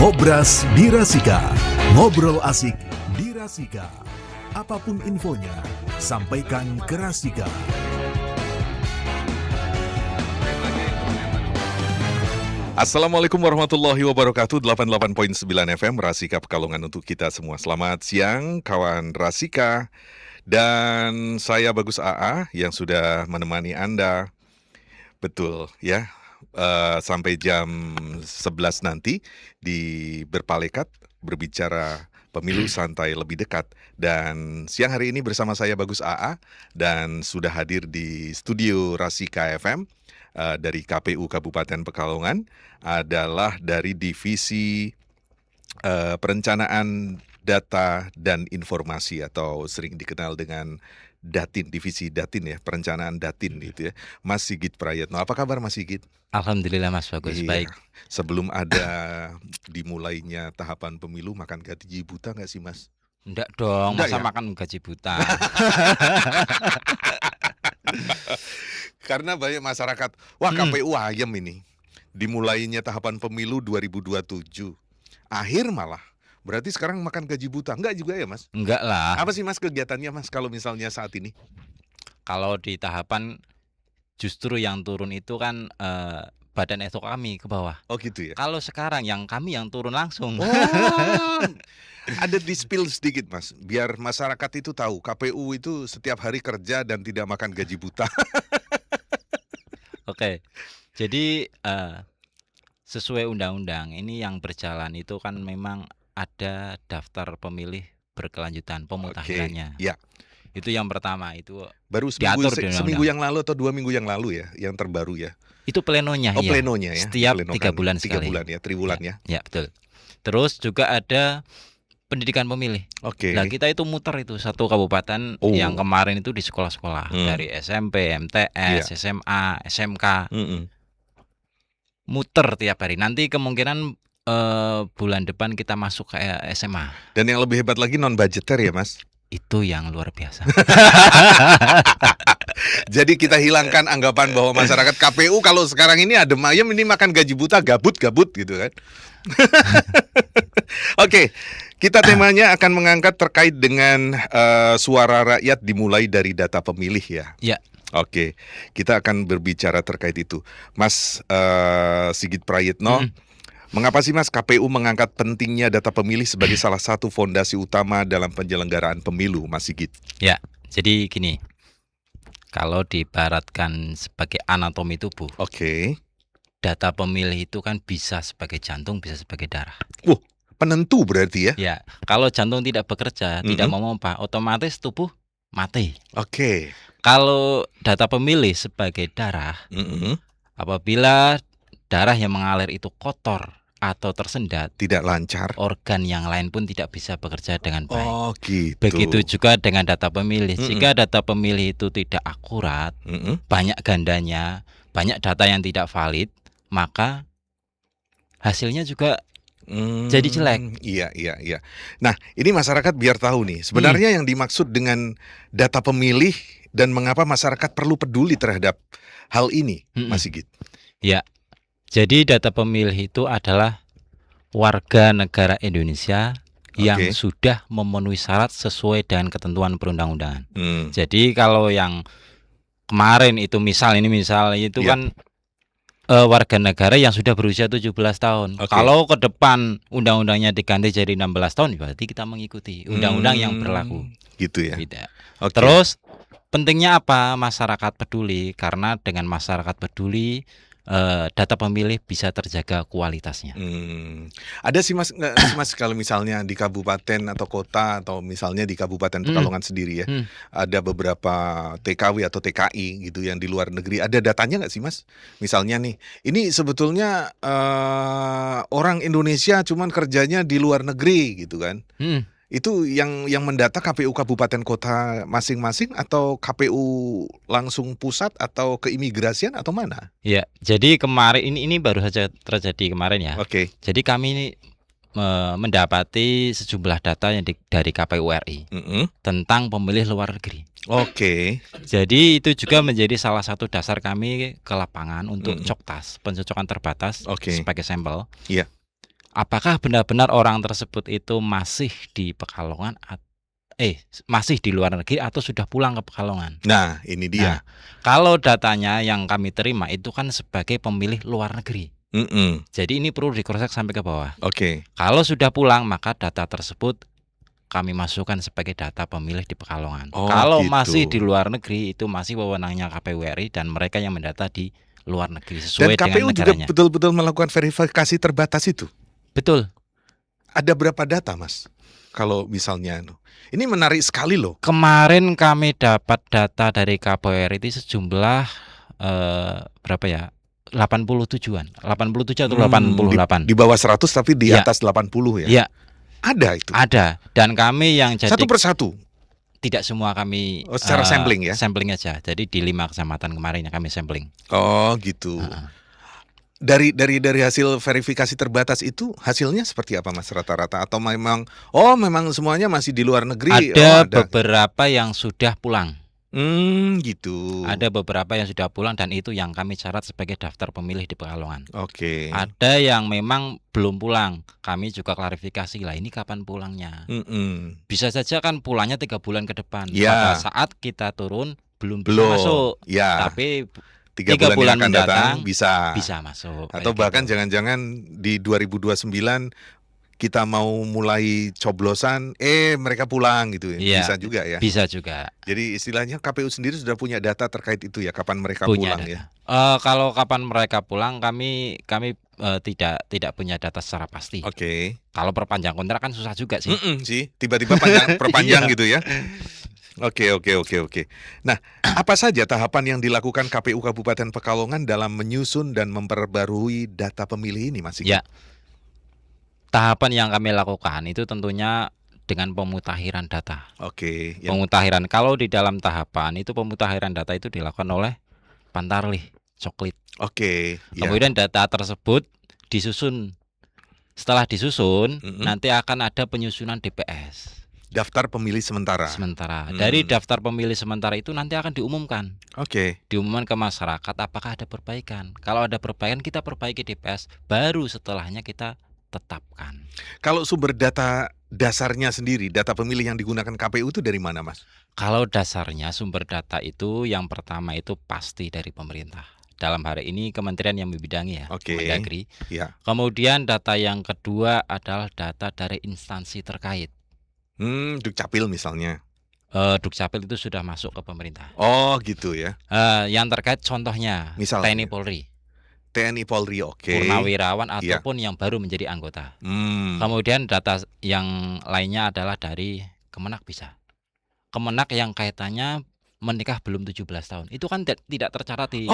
Ngobras di Rasika. Ngobrol asik di Rasika. Apapun infonya, sampaikan ke Rasika. Assalamualaikum warahmatullahi wabarakatuh. 88.9 FM Rasika Pekalongan untuk kita semua. Selamat siang kawan Rasika. Dan saya Bagus AA yang sudah menemani Anda. Betul ya. Sampai jam 11 nanti di Berpalekat berbicara pemilu santai lebih dekat. Dan siang hari ini bersama saya Bagus AA dan sudah hadir di studio Rasika FM dari KPU Kabupaten Pekalongan adalah dari Divisi Perencanaan Data dan Informasi atau sering dikenal dengan Datin, Divisi Datin ya, Perencanaan Datin gitu ya. Mas Sigit Prayetno, apa kabar Mas Sigit? Alhamdulillah Mas Bagus, baik. Sebelum ada dimulainya tahapan pemilu, makan gaji buta nggak sih Mas? Enggak dong, Enggak masa ya? makan gaji buta. Karena banyak masyarakat, wah KPU ayam ini. Dimulainya tahapan pemilu 2027. Akhir malah. Berarti sekarang makan gaji buta. Enggak juga ya Mas? Enggak lah. Apa sih Mas kegiatannya Mas kalau misalnya saat ini? Kalau di tahapan justru yang turun itu kan badan etok kami ke bawah. Oh gitu ya? Kalau sekarang kami yang turun langsung. Oh, ada di-spill sedikit Mas, biar masyarakat itu tahu KPU itu setiap hari kerja dan tidak makan gaji buta. Oke. Jadi sesuai undang-undang ini yang berjalan itu kan memang ada daftar pemilih berkelanjutan pemutakhirannya. Ya. Itu yang pertama, itu Baru diatur di undang-undang. seminggu yang lalu atau 2 minggu yang lalu ya, yang terbaru ya. Itu plenonya Oh ya. plenonya ya. Setiap Pleno 3 bulan 3 sekali. bulan ya, triwulan ya. Ya betul. Terus juga ada pendidikan pemilih. Oke. Nah kita itu muter itu satu kabupaten yang kemarin itu di sekolah-sekolah dari SMP, MTS, SMA, SMK. Muter tiap hari. Nanti kemungkinan bulan depan kita masuk ke SMA. Dan yang lebih hebat lagi non budgeter ya Mas. Itu yang luar biasa. Jadi kita hilangkan anggapan bahwa masyarakat KPU kalau sekarang ini ada ayam ini makan gaji buta, gabut gitu kan. Oke, kita temanya akan mengangkat terkait dengan suara rakyat dimulai dari data pemilih ya. Ya. Oke, kita akan berbicara terkait itu. Mas Sigit Prayetno, mengapa sih Mas KPU mengangkat pentingnya data pemilih sebagai salah satu fondasi utama dalam penyelenggaraan pemilu, Mas Sigit? Ya, jadi gini. Kalau diibaratkan sebagai anatomi tubuh, data pemilih itu kan bisa sebagai jantung, bisa sebagai darah. Penentu berarti ya? Ya, kalau jantung tidak bekerja, tidak memompa, otomatis tubuh mati. Oke. Kalau data pemilih sebagai darah, apabila darah yang mengalir itu kotor atau tersendat, tidak lancar, organ yang lain pun tidak bisa bekerja dengan baik. Oh gitu. Begitu juga dengan data pemilih. Jika data pemilih itu tidak akurat, banyak gandanya, banyak data yang tidak valid, maka hasilnya juga jadi jelek. Iya. Nah, ini masyarakat biar tahu nih, sebenarnya yang dimaksud dengan data pemilih dan mengapa masyarakat perlu peduli terhadap hal ini, Mas Sigit? Ya. Jadi data pemilih itu adalah warga negara Indonesia yang sudah memenuhi syarat sesuai dengan ketentuan perundang-undangan. Jadi kalau yang kemarin itu misal itu kan warga negara yang sudah berusia 17 tahun. Kalau ke depan undang-undangnya diganti jadi 16 tahun, berarti kita mengikuti undang-undang yang berlaku. Gitu ya. Terus pentingnya apa masyarakat peduli? Karena dengan masyarakat peduli, data pemilih bisa terjaga kualitasnya. Ada sih Mas kalau misalnya di kabupaten atau kota atau misalnya di Kabupaten Pekalongan sendiri ya, ada beberapa TKW atau TKI gitu yang di luar negeri. Ada datanya nggak sih Mas? Misalnya nih, ini sebetulnya orang Indonesia cuman kerjanya di luar negeri gitu kan? Itu yang mendata KPU kabupaten kota masing-masing atau KPU langsung pusat atau keimigrasian atau mana? Ya, jadi kemarin ini baru saja terjadi kemarin ya. Jadi kami ini mendapati sejumlah data yang dari KPU RI tentang pemilih luar negeri. Jadi itu juga menjadi salah satu dasar kami ke lapangan untuk coktas, pencocokan terbatas sebagai sampel. apakah benar-benar orang tersebut itu masih di Pekalongan masih di luar negeri atau sudah pulang ke Pekalongan. Nah, ini dia. Kalau datanya yang kami terima itu kan sebagai pemilih luar negeri. Jadi ini perlu di-cross-check sampai ke bawah. Oke. Kalau sudah pulang, maka data tersebut kami masukkan sebagai data pemilih di Pekalongan. Kalau gitu. masih di luar negeri, itu masih wewenangnya KPU RI dan mereka yang mendata di luar negeri sesuai Dan KPU dengan juga negaranya. betul-betul melakukan verifikasi terbatas itu. Betul. Ada berapa data, Mas? Kalau misalnya, ini menarik sekali loh. Kemarin kami dapat data dari KPU RI itu sejumlah berapa ya? 87-an, 87 atau 88. Di bawah 100 tapi di Ya. atas 80 ya? Iya. Ada itu? Ada. Dan kami yang jadi Satu persatu? tidak semua kami Secara sampling ya? Sampling aja. Jadi di 5 kecamatan kemarin yang kami sampling. Oh gitu. Dari hasil verifikasi terbatas itu hasilnya seperti apa, Mas, rata-rata? Atau memang semuanya masih di luar negeri? Ada beberapa yang sudah pulang. Gitu. Ada beberapa yang sudah pulang dan itu yang kami catat sebagai daftar pemilih di Pekalongan. Oke. Ada yang memang belum pulang. Kami juga klarifikasi lah ini kapan pulangnya. Bisa saja kan pulangnya 3 bulan ke depan. Ya. Pada saat kita turun belum masuk. Ya. Tapi 3 bulan yang akan datang bisa masuk. Atau bahkan gitu. Jangan-jangan di 2029 kita mau mulai coblosan, mereka pulang gitu ya. Bisa juga ya. Bisa juga. Jadi istilahnya KPU sendiri sudah punya data terkait itu ya, kapan mereka punya pulang data. ya. Kalau kapan mereka pulang kami tidak punya data secara pasti. Oke. Kalau perpanjang kontrak kan susah juga sih. Sih, tiba-tiba perpanjang gitu ya. Oke. Nah, apa saja tahapan yang dilakukan KPU Kabupaten Pekalongan dalam menyusun dan memperbarui data pemilih ini, Mas? Ya. Tahapan yang kami lakukan itu tentunya dengan pemutakhiran data. Oke. Pemutakhiran, kalau di dalam tahapan itu pemutakhiran data itu dilakukan oleh Pantarlih, Coklit. Oke. Kemudian data tersebut disusun. Setelah disusun, nanti akan ada penyusunan DPS. Daftar pemilih sementara. Dari daftar pemilih sementara itu nanti akan diumumkan. Oke. Diumumkan ke masyarakat apakah ada perbaikan. Kalau ada perbaikan kita perbaiki DPS, baru setelahnya kita tetapkan. Kalau sumber data dasarnya sendiri, data pemilih yang digunakan KPU itu dari mana, Mas? Kalau dasarnya sumber data itu yang pertama itu pasti dari pemerintah. Dalam hari ini kementerian yang membidangi ya, Kemendagri. Ya. Kemudian data yang kedua adalah data dari instansi terkait. Dukcapil misalnya. Dukcapil itu sudah masuk ke pemerintah. Oh gitu ya. Yang terkait contohnya misalnya TNI Polri. TNI Polri, oke. Purnawirawan ataupun yang baru menjadi anggota. Kemudian data yang lainnya adalah dari Kemenak bisa. Kemenak yang kaitannya menikah belum 17 tahun. Itu kan tidak tercatat di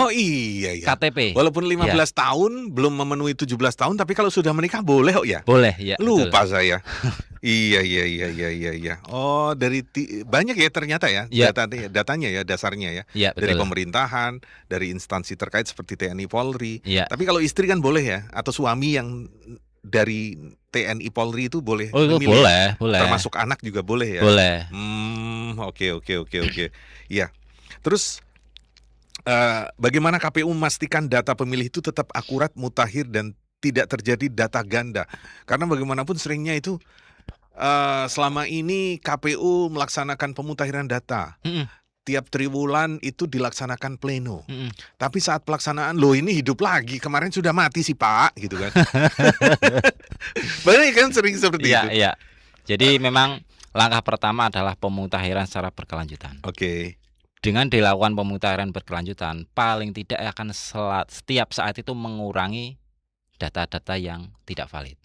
KTP. Walaupun 15 tahun belum memenuhi 17 tahun, tapi kalau sudah menikah boleh ya? Boleh ya. Lupa betul. saya. Iya. Oh, dari banyak ya ternyata ya, datanya ya, dasarnya ya. Ya, dari pemerintahan, dari instansi terkait seperti TNI Polri. Ya. Tapi kalau istri kan boleh ya, atau suami yang dari TNI Polri itu boleh memilih. Boleh. Termasuk anak juga boleh ya. Boleh. Oke. Iya. Terus bagaimana KPU memastikan data pemilih itu tetap akurat, mutakhir dan tidak terjadi data ganda? Karena bagaimanapun seringnya itu selama ini KPU melaksanakan pemutakhiran data. Tiap triwulan itu dilaksanakan pleno. Tapi saat pelaksanaan, ini hidup lagi. Kemarin sudah mati sih Pak, gitu kan. Banyak kan sering seperti itu. Iya. Jadi memang langkah pertama adalah pemutakhiran secara berkelanjutan. Oke. Dengan dilakukan pemutakhiran berkelanjutan, paling tidak akan setiap saat itu mengurangi data-data yang tidak valid.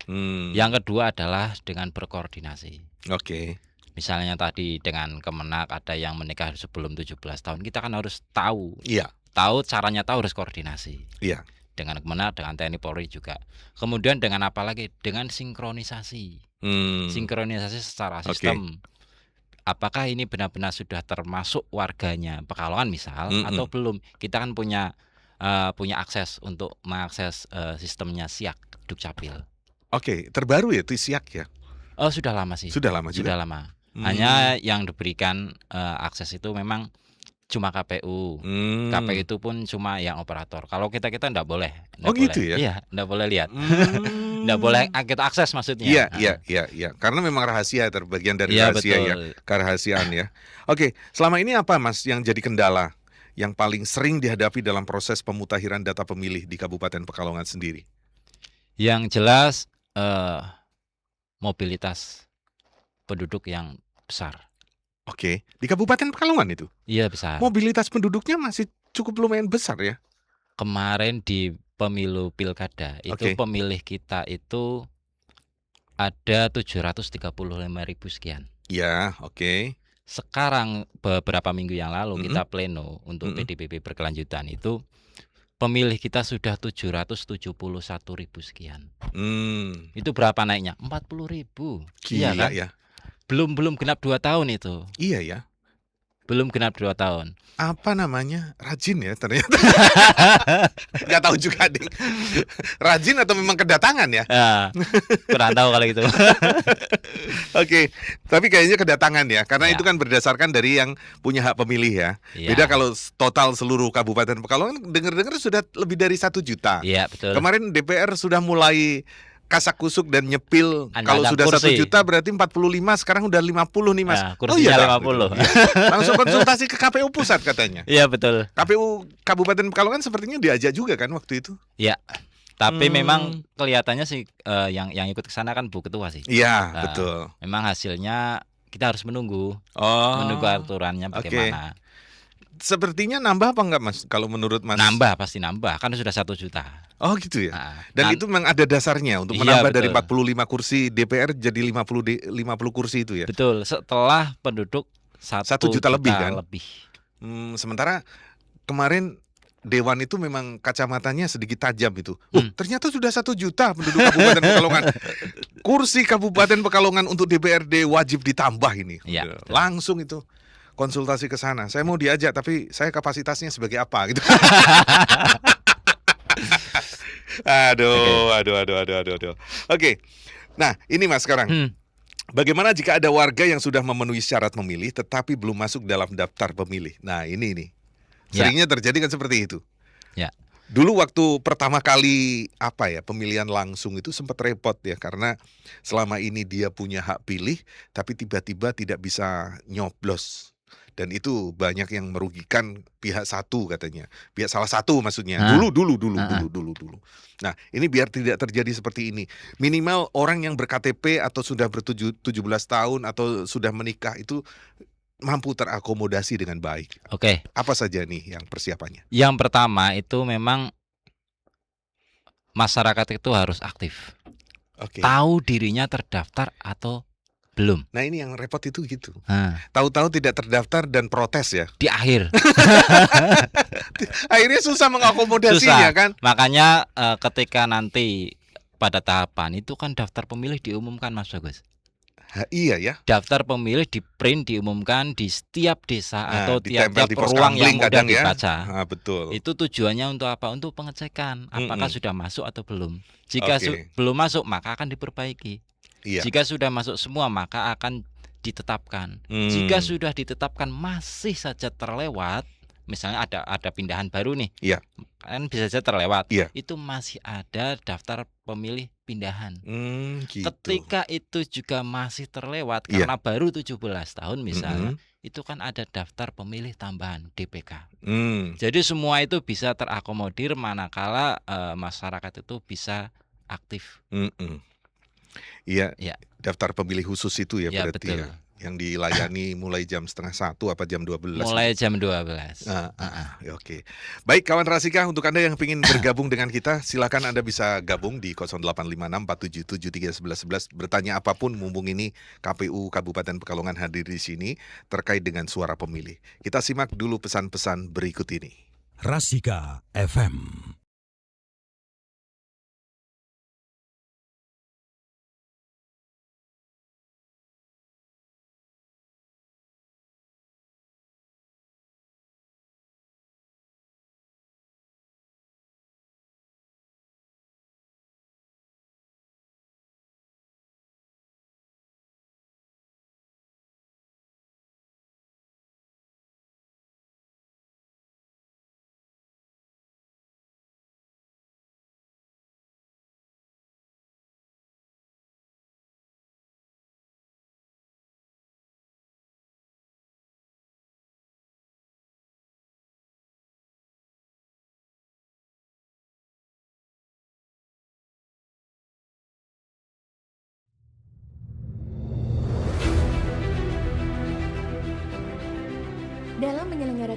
Yang kedua adalah dengan berkoordinasi. Oke. Misalnya tadi dengan Kemenak ada yang menikah sebelum 17 tahun, kita kan harus tahu. Iya. Tahu caranya, harus koordinasi. Iya. Dengan Kemenak, dengan TNI Polri juga. Kemudian dengan apa lagi? Dengan sinkronisasi. Sinkronisasi secara sistem. Apakah ini benar-benar sudah termasuk warganya Pekalongan misal atau belum? Kita kan punya akses untuk mengakses sistemnya SIAK Dukcapil. Oke, terbaru ya itu SIAK ya? Oh, sudah lama sih. Sudah lama juga. Sudah lama. Hanya yang diberikan akses itu memang cuma KPU. KPU itu pun cuma yang operator. Kalau kita enggak boleh. Gitu ya? Iya, enggak boleh lihat. Nggak boleh kita akses maksudnya. Iya, iya. Karena memang rahasia, terbagian dari Iya, rahasia ya, betul. kerahasiaan ya. Oke, selama ini apa Mas yang jadi kendala yang paling sering dihadapi dalam proses pemutahiran data pemilih di Kabupaten Pekalongan sendiri? Yang jelas mobilitas penduduk yang besar. Oke, di Kabupaten Pekalongan itu Iya, besar. mobilitas penduduknya masih cukup lumayan besar ya. Kemarin di pemilu pilkada itu Oke. pemilih kita itu ada 735.000 sekian. Ya, oke. Sekarang beberapa minggu yang lalu Mm-mm. kita pleno untuk Mm-mm. PDPP berkelanjutan itu pemilih kita sudah 771.000 sekian. Itu berapa naiknya? 40.000. Iya Gila kan? ya. Belum genap 2 tahun itu. Iya ya. Belum genap 2 tahun. Apa namanya? Rajin ya ternyata. Nggak tahu juga ding. Rajin atau memang kedatangan ya? Ya, kurang tahu kalau gitu. Oke, tapi kayaknya kedatangan ya, karena Ya. itu kan berdasarkan dari yang punya hak pemilih ya. Iya. Beda kalau total seluruh Kabupaten Pekalongan, dengar-dengar sudah lebih dari 1 juta. Iya, betul. Kemarin DPR sudah mulai kasak kusuk dan nyepil. Kalau Ada sudah 1 kursi. juta berarti 45, sekarang udah 50 nih Mas. Nah, kursinya Dah? 50. Iya. Langsung konsultasi ke KPU pusat katanya. Iya, betul. KPU Kabupaten Pekalongan sepertinya diajak juga kan waktu itu. Iya. Tapi memang kelihatannya sih yang ikut ke sana kan Bu Ketua sih. Iya, Nah, betul. Memang hasilnya kita harus menunggu Oh. aturannya bagaimana. Sepertinya nambah apa enggak Mas? Kalau menurut Mas? Nambah, pasti nambah. Kan sudah 1 juta. Oh gitu ya. Nah, Dan itu memang ada dasarnya untuk Iya, menambah dari betul. 45 kursi DPR jadi 50 kursi itu ya. Betul. Setelah penduduk 1 juta lebih kan? Sementara kemarin Dewan itu memang kacamatanya sedikit tajam itu. Ternyata sudah 1 juta penduduk Kabupaten Pekalongan. Kursi Kabupaten Pekalongan untuk DPRD wajib ditambah ini. Iya, Udah, betul. langsung itu konsultasi ke sana. Saya mau diajak tapi saya kapasitasnya sebagai apa gitu. Aduh. Oke. Nah, ini Mas sekarang. Bagaimana jika ada warga yang sudah memenuhi syarat memilih tetapi belum masuk dalam daftar pemilih? Nah, ini nih. Seringnya terjadi kan seperti itu. Ya. Dulu waktu pertama kali pemilihan langsung itu sempat repot ya, karena selama ini dia punya hak pilih tapi tiba-tiba tidak bisa nyoblos. Dan itu banyak yang merugikan pihak satu katanya. Pihak salah satu maksudnya. Dulu. Nah, ini biar tidak terjadi seperti ini. Minimal orang yang ber-KTP atau sudah 17 tahun atau sudah menikah itu mampu terakomodasi dengan baik. Oke. Apa saja nih yang persiapannya? Yang pertama itu memang masyarakat itu harus aktif. Oke. Tahu dirinya terdaftar atau belum. Nah, ini yang repot itu gitu. Nah, Tahu-tahu tidak terdaftar dan protes ya. di akhir. Akhirnya susah mengakomodasinya kan. Makanya ketika nanti pada tahapan itu kan daftar pemilih diumumkan Mas Bagus. Iya ya. Daftar pemilih di print diumumkan di setiap desa atau ditempel tiap-tiap di pos ruang yang kamling mudah kadang ya. dibaca. Betul. Itu tujuannya untuk apa? Untuk pengecekan apakah sudah masuk atau belum. Jika Oke. belum masuk maka akan diperbaiki. Iya. Jika sudah masuk semua maka akan ditetapkan. Jika sudah ditetapkan masih saja terlewat, misalnya ada pindahan baru nih. Iya. Kan bisa saja terlewat. Iya. Itu masih ada daftar pemilih pindahan. Gitu. Ketika itu juga masih terlewat karena baru 17 tahun misalnya, itu kan ada daftar pemilih tambahan DPK. Jadi semua itu bisa terakomodir manakala masyarakat itu bisa aktif. Iya. Ya. Daftar pemilih khusus itu ya, berarti betul. ya. Yang dilayani mulai jam 11:30 apa jam 12? Mulai jam 12. Oke. Baik kawan Rasika, untuk Anda yang ingin bergabung dengan kita, silakan Anda bisa gabung di 0856 477 31111 bertanya apapun, mumpung ini KPU Kabupaten Pekalongan hadir di sini terkait dengan suara pemilih. Kita simak dulu pesan-pesan berikut ini. Rasika FM.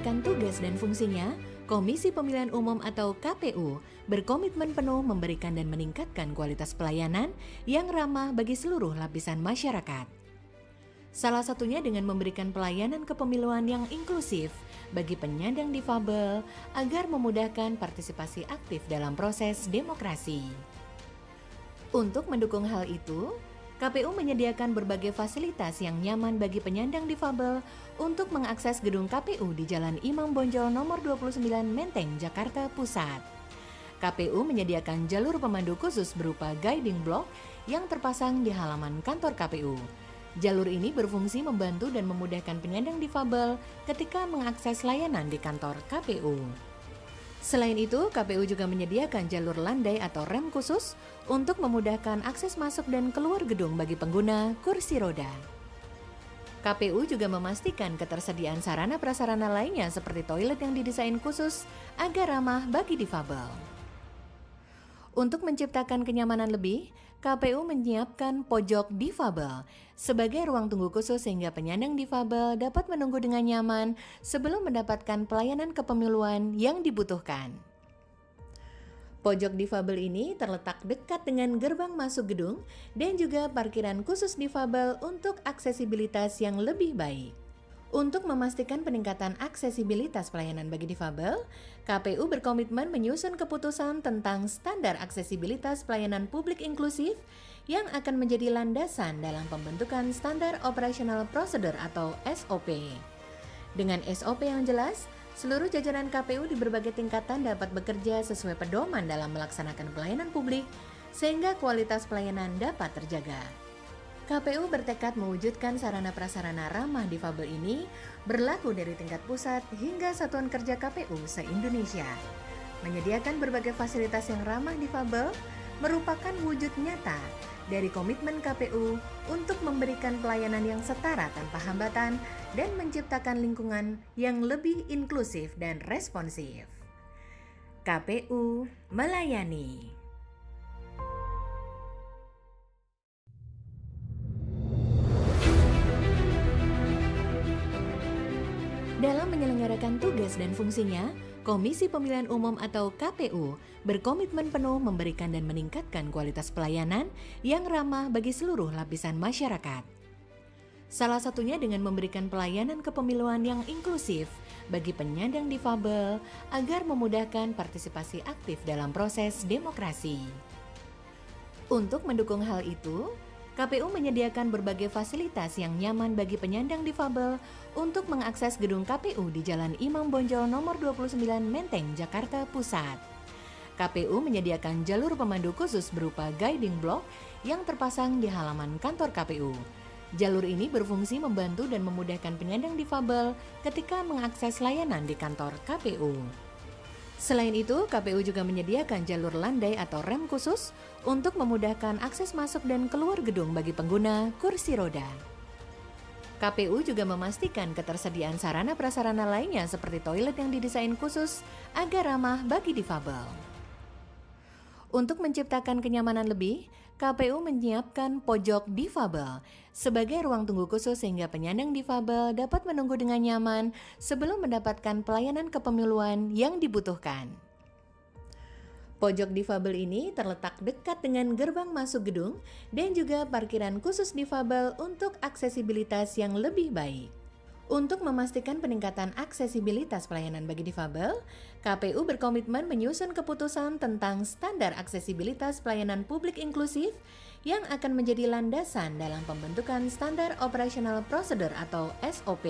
menyelenggarakan tugas dan fungsinya, Komisi Pemilihan Umum atau KPU berkomitmen penuh memberikan dan meningkatkan kualitas pelayanan yang ramah bagi seluruh lapisan masyarakat. Salah satunya dengan memberikan pelayanan kepemiluan yang inklusif bagi penyandang difabel agar memudahkan partisipasi aktif dalam proses demokrasi. Untuk mendukung hal itu, KPU menyediakan berbagai fasilitas yang nyaman bagi penyandang difabel untuk mengakses gedung KPU di Jalan Imam Bonjol nomor 29 Menteng, Jakarta Pusat. KPU menyediakan jalur pemandu khusus berupa guiding block yang terpasang di halaman kantor KPU. Jalur ini berfungsi membantu dan memudahkan penyandang difabel ketika mengakses layanan di kantor KPU. Selain itu, KPU juga menyediakan jalur landai atau rem khusus untuk memudahkan akses masuk dan keluar gedung bagi pengguna kursi roda. KPU juga memastikan ketersediaan sarana prasarana lainnya seperti toilet yang didesain khusus agar ramah bagi difabel. Untuk menciptakan kenyamanan lebih, KPU menyiapkan pojok difabel sebagai ruang tunggu khusus sehingga penyandang difabel dapat menunggu dengan nyaman sebelum mendapatkan pelayanan kepemiluan yang dibutuhkan. Pojok difabel ini terletak dekat dengan gerbang masuk gedung dan juga parkiran khusus difabel untuk aksesibilitas yang lebih baik. Untuk memastikan peningkatan aksesibilitas pelayanan bagi difabel, KPU berkomitmen menyusun keputusan tentang standar aksesibilitas pelayanan publik inklusif yang akan menjadi landasan dalam pembentukan standar operational procedure atau SOP. Dengan SOP yang jelas, seluruh jajaran KPU di berbagai tingkatan dapat bekerja sesuai pedoman dalam melaksanakan pelayanan publik sehingga kualitas pelayanan dapat terjaga. KPU bertekad mewujudkan sarana prasarana ramah difabel ini berlaku dari tingkat pusat hingga satuan kerja KPU se-Indonesia. Menyediakan berbagai fasilitas yang ramah difabel merupakan wujud nyata dari komitmen KPU untuk memberikan pelayanan yang setara tanpa hambatan dan menciptakan lingkungan yang lebih inklusif dan responsif. KPU melayani. Dalam menyelenggarakan tugas dan fungsinya, Komisi Pemilihan Umum atau KPU berkomitmen penuh memberikan dan meningkatkan kualitas pelayanan yang ramah bagi seluruh lapisan masyarakat. Salah satunya dengan memberikan pelayanan kepemiluan yang inklusif bagi penyandang difabel agar memudahkan partisipasi aktif dalam proses demokrasi. Untuk mendukung hal itu, KPU menyediakan berbagai fasilitas yang nyaman bagi penyandang difabel untuk mengakses gedung KPU di Jalan Imam Bonjol nomor 29 Menteng, Jakarta Pusat. KPU menyediakan jalur pemandu khusus berupa guiding block yang terpasang di halaman kantor KPU. Jalur ini berfungsi membantu dan memudahkan penyandang difabel ketika mengakses layanan di kantor KPU. Selain itu, KPU juga menyediakan jalur landai atau rem khusus untuk memudahkan akses masuk dan keluar gedung bagi pengguna kursi roda. KPU juga memastikan ketersediaan sarana prasarana lainnya seperti toilet yang didesain khusus agar ramah bagi difabel. Untuk menciptakan kenyamanan lebih, KPU menyiapkan pojok difabel sebagai ruang tunggu khusus sehingga penyandang difabel dapat menunggu dengan nyaman sebelum mendapatkan pelayanan kepemiluan yang dibutuhkan. Pojok difabel ini terletak dekat dengan gerbang masuk gedung dan juga parkiran khusus difabel untuk aksesibilitas yang lebih baik. Untuk memastikan peningkatan aksesibilitas pelayanan bagi difabel, KPU berkomitmen menyusun keputusan tentang standar aksesibilitas pelayanan publik inklusif yang akan menjadi landasan dalam pembentukan standar operational procedure atau SOP.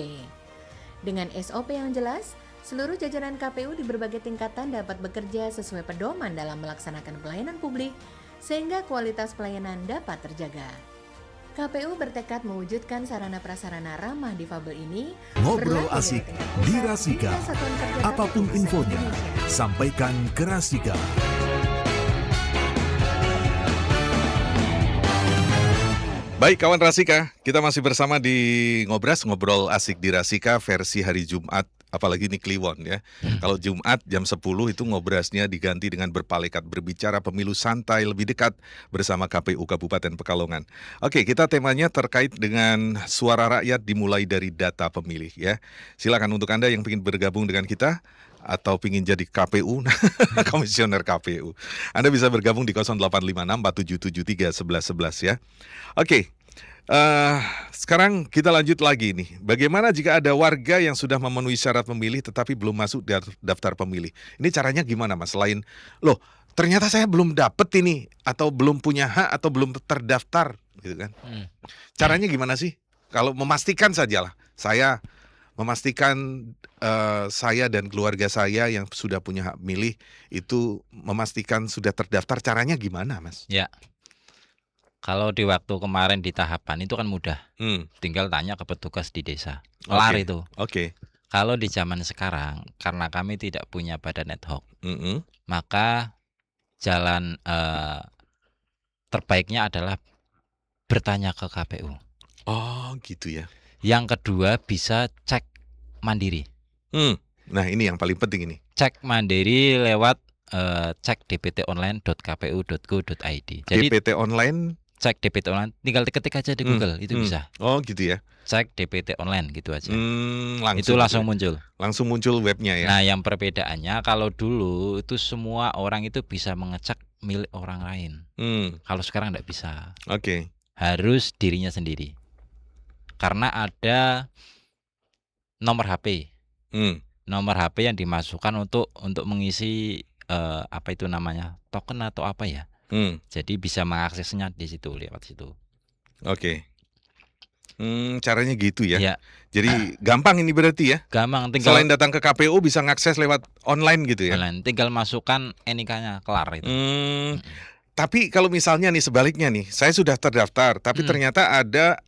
Dengan SOP yang jelas, seluruh jajaran KPU di berbagai tingkatan dapat bekerja sesuai pedoman dalam melaksanakan pelayanan publik sehingga kualitas pelayanan dapat terjaga. KPU bertekad mewujudkan sarana prasarana ramah difabel ini. Ngobrol asik di Rasika. Apapun infonya, sampaikan ke Rasika. Baik kawan Rasika, kita masih bersama di Ngobrol Asik di Rasika versi hari Jumat apalagi ini Kliwon ya. Kalau Jumat jam 10 itu ngobrasnya diganti dengan berpalekat berbicara pemilu santai lebih dekat bersama KPU Kabupaten Pekalongan. Oke, kita temanya terkait dengan suara rakyat dimulai dari data pemilih ya. Silakan untuk Anda yang ingin bergabung dengan kita atau ingin jadi KPU, komisioner KPU. Anda bisa bergabung di 085647731111 ya. Oke. Sekarang kita lanjut lagi nih. Bagaimana jika ada warga yang sudah memenuhi syarat memilih tetapi belum masuk daftar pemilih? Ini caranya gimana, Mas? Selain, loh, ternyata saya belum dapet ini atau belum punya hak atau belum terdaftar, gitu kan? Caranya gimana sih? Kalau memastikan sajalah, saya memastikan saya dan keluarga saya yang sudah punya hak milih itu memastikan sudah terdaftar. Caranya gimana, Mas? Ya. Kalau di waktu kemarin di tahapan itu kan mudah, tinggal tanya ke petugas di desa, kelar itu. Oke. Kalau di zaman sekarang, karena kami tidak punya badan ad hoc, maka jalan terbaiknya adalah bertanya ke KPU. Oh gitu ya. Yang kedua bisa cek mandiri. Nah ini yang paling penting ini. Cek mandiri lewat cek dptonline.kpu.go.id. Jadi DPT online. Cek DPT online, tinggal ketik aja di Google itu bisa. Oh gitu ya. Cek DPT online gitu aja. Itu Langsung langsung muncul. Langsung muncul webnya ya. Nah, yang perbedaannya kalau dulu itu semua orang itu bisa mengecek milik orang lain. Kalau sekarang tidak bisa. Oke. Harus dirinya sendiri. Karena ada nomor HP. Nomor HP yang dimasukkan untuk mengisi apa itu namanya? Token atau apa ya? Jadi bisa mengaksesnya di situ, lewat situ. Oke. Caranya gitu ya. Ya. Jadi gampang ini berarti ya. Gampang, tinggal selain datang ke KPU bisa ngakses lewat online gitu ya. Online, tinggal masukkan NIK-nya, kelar itu. Tapi kalau misalnya nih sebaliknya nih, saya sudah terdaftar, tapi ternyata ada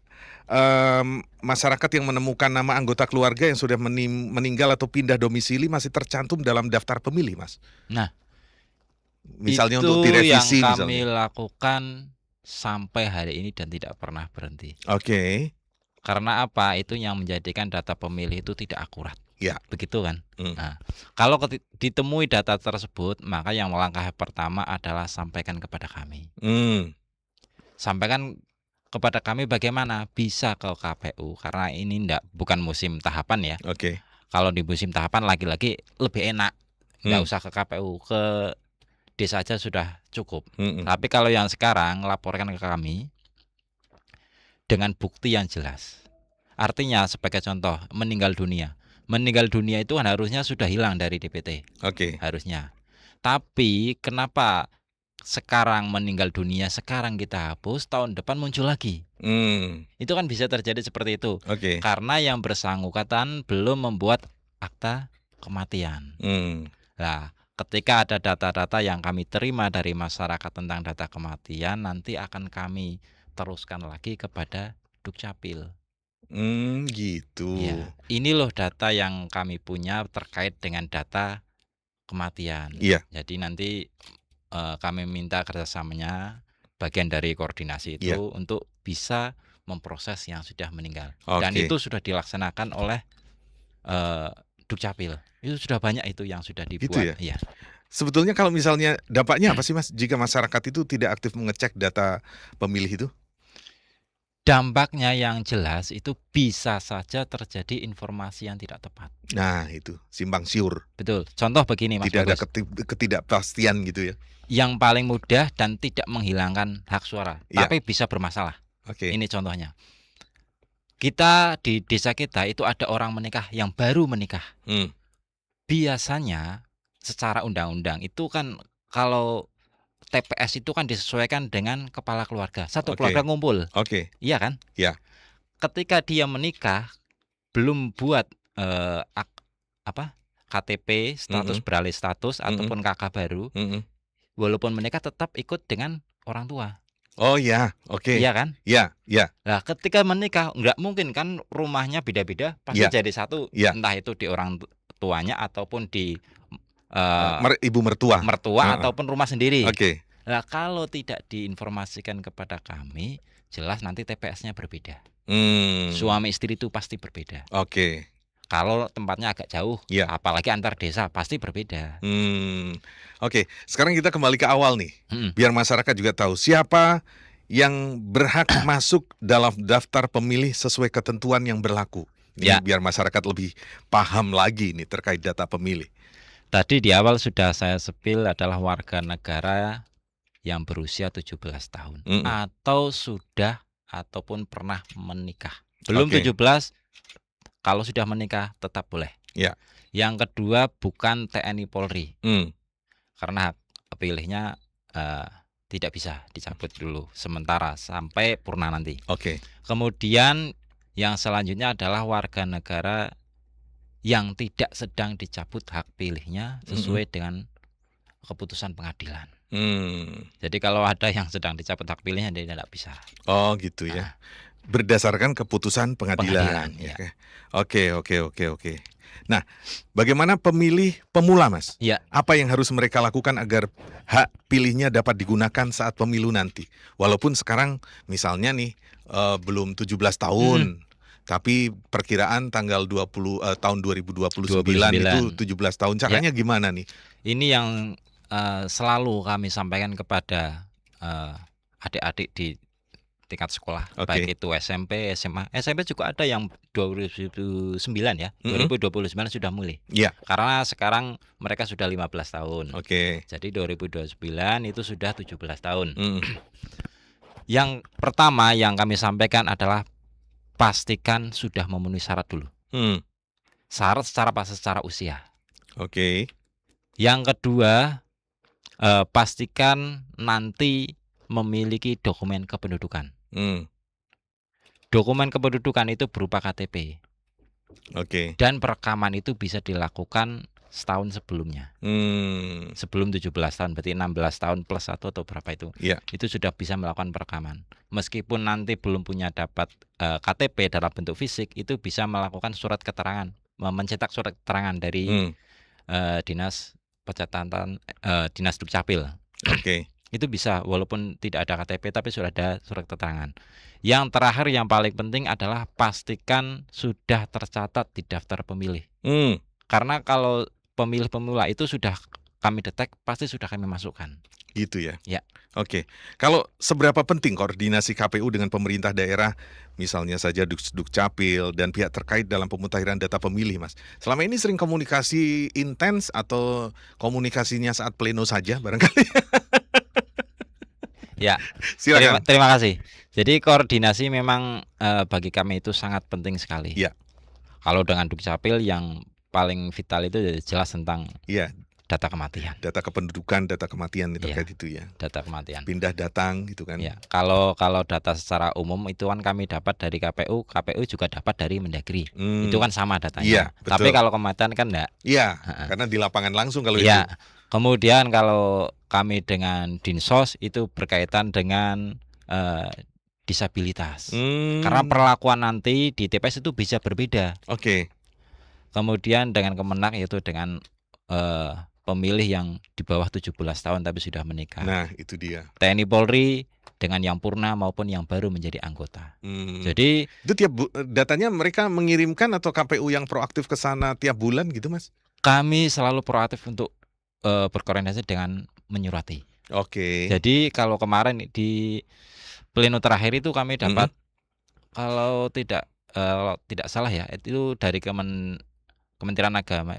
masyarakat yang menemukan nama anggota keluarga yang sudah meninggal atau pindah domisili masih tercantum dalam daftar pemilih, Mas. Nah, misalnya itu untuk direvisi yang kami misalnya. lakukan sampai hari ini dan tidak pernah berhenti. Oke. Karena apa? Itu yang menjadikan data pemilih itu tidak akurat. Ya. Begitu kan? Nah, kalau ditemui data tersebut, maka yang langkah pertama adalah sampaikan kepada kami. Sampaikan kepada kami bagaimana bisa ke KPU, karena ini bukan musim tahapan ya. Oke. Kalau di musim tahapan lagi-lagi lebih enak, nggak usah ke KPU, ke desa aja sudah cukup. Tapi kalau yang sekarang laporkan ke kami dengan bukti yang jelas. Artinya sebagai contoh meninggal dunia itu kan harusnya sudah hilang dari DPT. Oke. Harusnya. Tapi kenapa sekarang meninggal dunia sekarang kita hapus, tahun depan muncul lagi? Itu kan bisa terjadi seperti itu. Oke. Karena yang bersangkutan belum membuat akta kematian. Nah, ketika ada data-data yang kami terima dari masyarakat tentang data kematian, nanti akan kami teruskan lagi kepada Dukcapil. Gitu. Ya, ini loh data yang kami punya terkait dengan data kematian. Iya. Jadi nanti kami minta kerjasamanya bagian dari koordinasi itu untuk bisa memproses yang sudah meninggal. Dan itu sudah dilaksanakan oleh Dukcapil. Itu sudah banyak itu yang sudah dibuat. Gitu ya? Iya. Sebetulnya kalau misalnya dampaknya apa sih, Mas, jika masyarakat itu tidak aktif mengecek data pemilih itu? Dampaknya yang jelas itu bisa saja terjadi informasi yang tidak tepat. Nah, itu simpang siur. Betul. Contoh begini, Mas. Tidak ada ketidakpastian gitu ya. Yang paling mudah dan tidak menghilangkan hak suara, tapi bisa bermasalah. Oke. Ini contohnya. Kita di desa kita itu ada orang menikah yang baru menikah. Biasanya secara undang-undang itu kan kalau TPS itu kan disesuaikan dengan kepala keluarga. Satu keluarga ngumpul. Oke. Iya kan? Ya. Ketika dia menikah belum buat KTP, status beralih status ataupun KK baru. Walaupun menikah tetap ikut dengan orang tua. Oh ya, oke. Iya kan? Iya, iya. Nah, ketika menikah nggak mungkin kan rumahnya beda-beda, pasti jadi satu. Entah itu di orang tuanya ataupun di ibu mertua. Ataupun rumah sendiri. Oke. Nah, kalau tidak diinformasikan kepada kami, jelas nanti TPS-nya berbeda. Suami istri itu pasti berbeda. Oke. Kalau tempatnya agak jauh, Ya. apalagi antar desa pasti berbeda. Oke, sekarang kita kembali ke awal nih. Mm-mm. Biar masyarakat juga tahu siapa yang berhak masuk dalam daftar pemilih sesuai ketentuan yang berlaku. Ini Ya. biar masyarakat lebih paham lagi nih terkait data pemilih. Tadi di awal sudah saya sepil adalah warga negara yang berusia 17 tahun atau sudah ataupun pernah menikah. Belum Oke. 17, kalau sudah menikah tetap boleh. Ya. Yang kedua bukan TNI Polri. Karena hak pilihnya tidak bisa dicabut dulu sementara sampai purna nanti. Oke. Kemudian yang selanjutnya adalah warga negara yang tidak sedang dicabut hak pilihnya sesuai dengan keputusan pengadilan. Jadi kalau ada yang sedang dicabut hak pilihnya dia tidak bisa. Oh gitu ya. Berdasarkan keputusan pengadilan. Ya. Oke. Nah, bagaimana pemilih pemula, Mas? Ya. Apa yang harus mereka lakukan agar hak pilihnya dapat digunakan saat pemilu nanti? Walaupun sekarang misalnya nih belum 17 tahun, tapi perkiraan tanggal 20 tahun 2029 itu 17 tahun. Caranya gimana nih? Ini yang selalu kami sampaikan kepada adik-adik di tingkat sekolah, baik itu SMP, SMA. SMP juga ada yang 2009 ya. 2029 sudah mulai. Ya. Karena sekarang mereka sudah 15 tahun. Oke. Jadi 2029 itu sudah 17 tahun. Yang pertama yang kami sampaikan adalah pastikan sudah memenuhi syarat dulu. Syarat secara usia. Oke. Yang kedua, pastikan nanti memiliki dokumen kependudukan. Dokumen kependudukan itu berupa KTP. Oke. Dan perekaman itu bisa dilakukan setahun sebelumnya. Sebelum 17 tahun, berarti 16 tahun plus 1 atau berapa itu. Ya. Itu sudah bisa melakukan perekaman. Meskipun nanti belum punya dapat KTP dalam bentuk fisik, itu bisa melakukan surat keterangan, mencetak surat keterangan dari dinas pencatatan dinas Dukcapil. Oke. Itu bisa walaupun tidak ada KTP tapi sudah ada surat keterangan. Yang terakhir yang paling penting adalah pastikan sudah tercatat di daftar pemilih. Karena kalau pemilih pemula itu sudah kami detek, pasti sudah kami masukkan. Gitu ya. Ya. Oke. Kalau seberapa penting koordinasi KPU dengan pemerintah daerah, misalnya saja Dukcapil dan pihak terkait dalam pemutahiran data pemilih, Mas? Selama ini sering komunikasi intens atau komunikasinya saat pleno saja barangkali? Ya. Silakan. Terima kasih. Jadi koordinasi memang bagi kami itu sangat penting sekali. Ya. Kalau dengan Dukcapil yang paling vital itu jelas tentang data kematian. Data kependudukan, data kematian terkait itu ya. Data kematian. Pindah datang gitu kan. Ya. Kalau data secara umum itu kan kami dapat dari KPU, KPU juga dapat dari Mendagri. Itu kan sama datanya. Iya, betul. Tapi kalau kematian kan enggak. Iya, karena di lapangan langsung kalau itu. Kemudian kalau kami dengan Dinsos itu berkaitan dengan disabilitas. Karena perlakuan nanti di TPS itu bisa berbeda. Oke. Kemudian dengan Kemenak yaitu dengan pemilih yang di bawah 17 tahun tapi sudah menikah. Nah, itu dia. TNI Polri dengan yang purna maupun yang baru menjadi anggota. Jadi itu datanya mereka mengirimkan atau KPU yang proaktif ke sana tiap bulan gitu, Mas? Kami selalu proaktif untuk berkoordinasi dengan menyurati. Oke. Jadi kalau kemarin di pleno terakhir itu kami dapat kalau tidak salah ya itu dari Kementerian Agama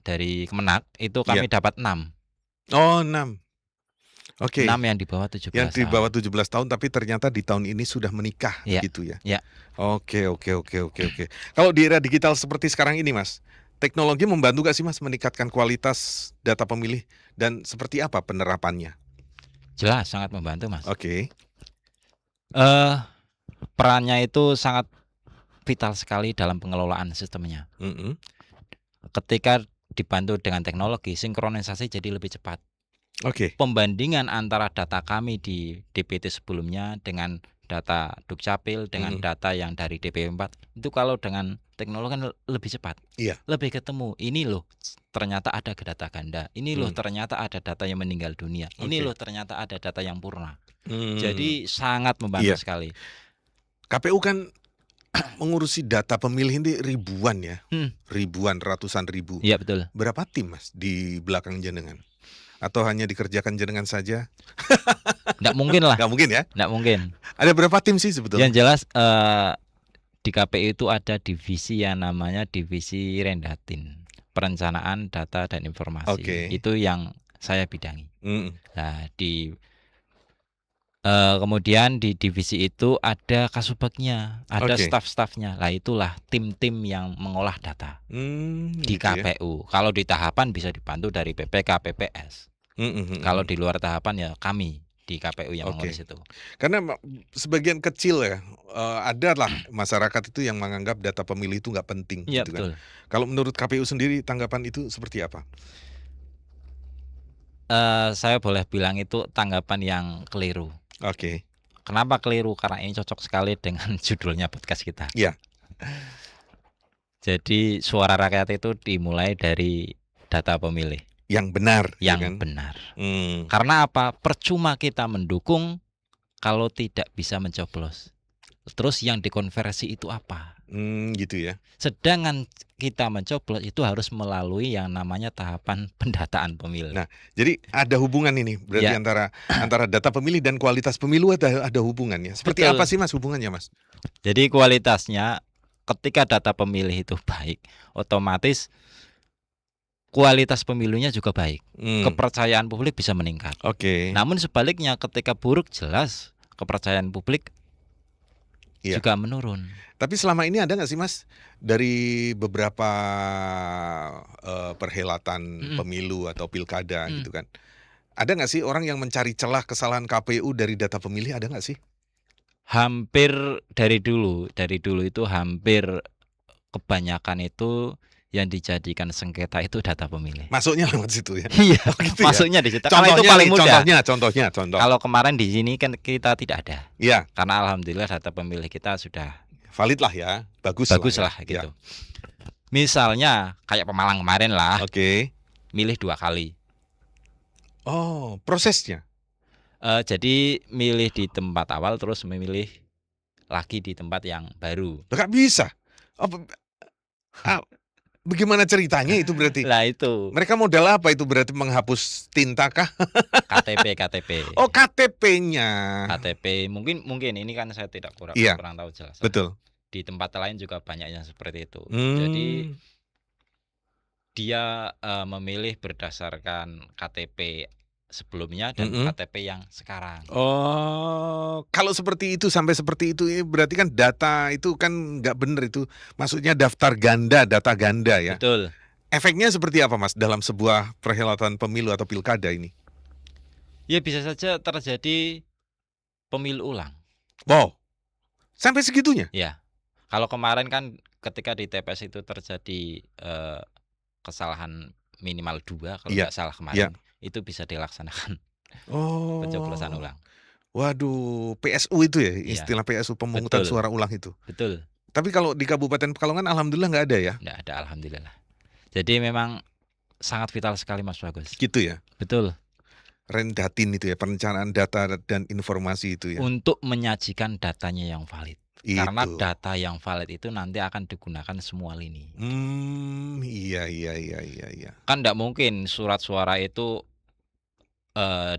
dari Kemenak itu kami dapat 6. Oh, 6. Oke. 6 yang di bawah 17 Yang di bawah 17 tahun tapi ternyata di tahun ini sudah menikah gitu ya. Ya. Oke. Kalau di era digital seperti sekarang ini, Mas, teknologi membantu gak sih, Mas, meningkatkan kualitas data pemilih dan seperti apa penerapannya? Jelas sangat membantu, Mas. Oke. Perannya itu sangat vital sekali dalam pengelolaan sistemnya. Ketika dibantu dengan teknologi, sinkronisasi jadi lebih cepat. Oke. Pembandingan antara data kami di DPT sebelumnya dengan data Dukcapil dengan data yang dari DP4 itu kalau dengan teknologi kan lebih cepat. Iya. Lebih ketemu. Ini loh ternyata ada data ganda. Ini loh ternyata ada data yang meninggal dunia. Ini loh ternyata ada data yang purna. Jadi sangat membantu sekali. KPU kan mengurusi data pemilih ini ribuan ya, Hmm. ribuan, ratusan ribu. Iya betul. Berapa tim Mas di belakang jenengan? Atau hanya dikerjakan jenengan saja? Nggak mungkin lah. Nggak mungkin ya? Nggak mungkin. Ada berapa tim sih sebetulnya? Yang jelas di KPU itu ada divisi yang namanya divisi Rendatin, perencanaan data dan informasi. Oke. Itu yang saya bidangi. Mm. Nah, kemudian di divisi itu ada kasubagnya, ada Oke. staf-stafnya. Lah itulah tim-tim yang mengolah data di Gitu ya. KPU. Kalau di tahapan bisa dibantu dari PPK, PPS. Kalau di luar tahapan ya kami di KPU yang Oke. mengurus itu. Karena sebagian kecil ya, ada lah masyarakat itu yang menganggap data pemilih itu nggak penting. Iya gitu betul. kan. Kalau menurut KPU sendiri tanggapan itu seperti apa? Saya boleh bilang itu tanggapan yang keliru. Oke. Kenapa keliru? Karena ini cocok sekali dengan judulnya podcast kita. Iya. Jadi suara rakyat itu dimulai dari data pemilih Yang benar. ya yang kan? benar. Hmm. Karena apa? Percuma kita mendukung kalau tidak bisa mencoblos. Terus yang dikonversi itu apa? Gitu ya. Sedangkan kita mencoblos itu harus melalui yang namanya tahapan pendataan pemilih. Nah, jadi ada hubungan ini berarti Ya. antara data pemilih dan kualitas pemilu ada hubungannya. Seperti Betul. apa sih Mas hubungannya Mas? Jadi kualitasnya ketika data pemilih itu baik, otomatis kualitas pemilunya juga baik. Kepercayaan publik bisa meningkat. Oke. Namun sebaliknya ketika buruk, jelas kepercayaan publik Iya. juga menurun. Tapi selama ini ada nggak sih Mas dari beberapa perhelatan pemilu atau pilkada gitu kan? Ada nggak sih orang yang mencari celah kesalahan KPU dari data pemilih, ada nggak sih? Hampir dari dulu itu hampir kebanyakan itu yang dijadikan sengketa itu data pemilih. Masuknya lewat situ ya? Iya, gitu ya? masuknya di situ. Karena itu paling mudah. Contohnya. Kalau kemarin di sini kan kita tidak ada. Iya, Karena alhamdulillah data pemilih kita sudah valid lah ya, bagus lah ya. gitu. Misalnya kayak Pemalang kemarin lah, Oke. milih 2 kali. Oh, prosesnya. Jadi milih di tempat awal terus memilih lagi di tempat yang baru. Nggak bisa. Bagaimana ceritanya itu berarti? Lah itu Mereka modal apa itu berarti, menghapus tinta kah? KTP. Oh, KTP-nya. KTP mungkin ini kan saya tidak kurang Iya. tahu jelas. Betul. Di tempat lain juga banyak yang seperti itu. Hmm. Jadi dia memilih berdasarkan KTP sebelumnya dan KTP yang sekarang. Oh, kalau seperti itu, sampai seperti itu, berarti kan data itu kan nggak bener itu. Maksudnya data ganda ya. Betul. Efeknya seperti apa Mas dalam sebuah perhelatan pemilu atau pilkada ini? Ya bisa saja terjadi pemilu ulang. Wow, sampai segitunya? Ya. Kalau kemarin kan ketika di TPS itu terjadi kesalahan minimal 2 kalau nggak salah kemarin, itu bisa dilaksanakan pencoblosan ulang. Waduh, PSU itu ya, istilah PSU, pemungutan suara ulang itu. Betul. Tapi kalau di Kabupaten Pekalongan alhamdulillah nggak ada ya? Nggak ada, alhamdulillah. Jadi memang sangat vital sekali Mas Bagus. Gitu ya? Betul. Rendatin itu ya, perencanaan data dan informasi itu ya. Untuk menyajikan datanya yang valid. Itu. Karena data yang valid itu nanti akan digunakan semua lini. Iya. Kan nggak mungkin surat suara itu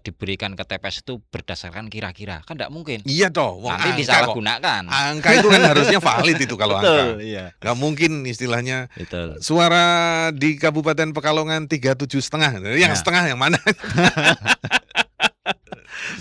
diberikan ke TPS itu berdasarkan kira-kira. Kan nggak mungkin. Iya toh. Nanti disalahgunakan. Angka itu kan harusnya valid itu kalau Betul, angka. iya. Nggak mungkin istilahnya. Betul. Suara di Kabupaten Pekalongan 37,5. Yang setengah yang mana?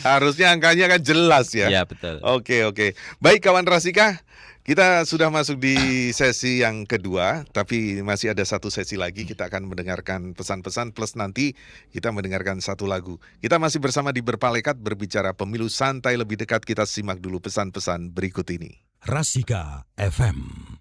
Harusnya angkanya kan jelas ya. Iya betul. Oke. Baik kawan Rasika, kita sudah masuk di sesi yang kedua, tapi masih ada satu sesi lagi. Kita akan mendengarkan pesan-pesan plus nanti kita mendengarkan satu lagu. Kita masih bersama di Berpalekat, berbicara pemilu santai lebih dekat. Kita simak dulu pesan-pesan berikut ini. Rasika FM.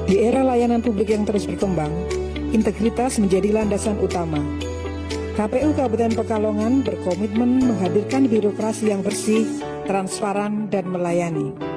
Di era layanan publik yang terus berkembang, integritas menjadi landasan utama. KPU Kabupaten Pekalongan berkomitmen menghadirkan birokrasi yang bersih, transparan, dan melayani.